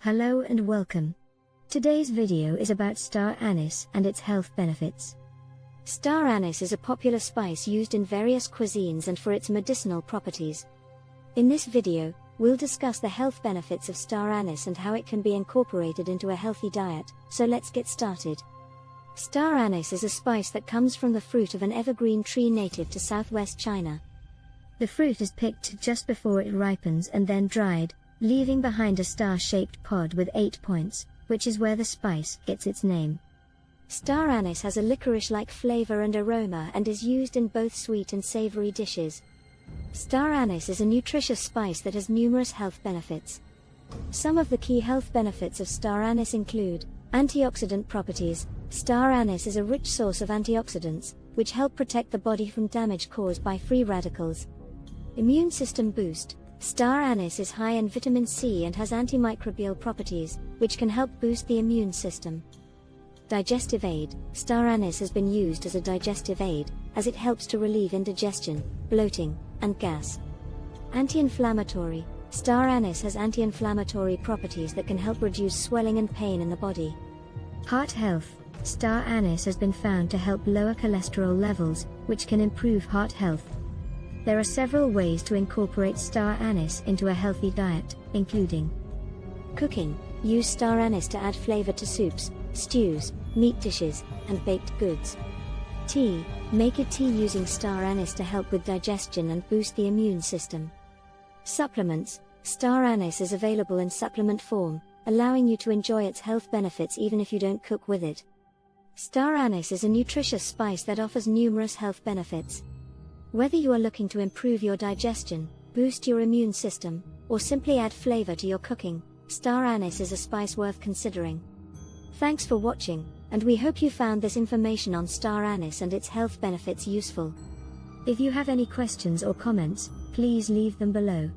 Hello and welcome. Today's video is about star anise and its health benefits. Star anise is a popular spice used in various cuisines and for its medicinal properties. In this video, we'll discuss the health benefits of star anise and how it can be incorporated into a healthy diet, so let's get started. Star anise is a spice that comes from the fruit of an evergreen tree native to southwest China. The fruit is picked just before it ripens and then dried, leaving behind a star-shaped pod with 8 points, which is where the spice gets its name. Star anise has a licorice-like flavor and aroma and is used in both sweet and savory dishes. Star anise is a nutritious spice that has numerous health benefits. Some of the key health benefits of star anise include antioxidant properties. Star anise is a rich source of antioxidants, which help protect the body from damage caused by free radicals. Immune system boost. Star anise is high in vitamin C and has antimicrobial properties, which can help boost the immune system. Digestive aid. Star anise has been used as a digestive aid, as it helps to relieve indigestion, bloating, and gas. Anti-inflammatory. Star anise has anti-inflammatory properties that can help reduce swelling and pain in the body. Heart health. Star anise has been found to help lower cholesterol levels, which can improve heart health. There are several ways to incorporate star anise into a healthy diet, including cooking. Use star anise to add flavor to soups, stews, meat dishes, and baked goods. Tea. Make a tea using star anise to help with digestion and boost the immune system. Supplements. Star anise is available in supplement form, allowing you to enjoy its health benefits even if you don't cook with it. Star anise is a nutritious spice that offers numerous health benefits. Whether you are looking to improve your digestion, boost your immune system, or simply add flavor to your cooking, star anise is a spice worth considering. Thanks for watching, and we hope you found this information on star anise and its health benefits useful. If you have any questions or comments, please leave them below.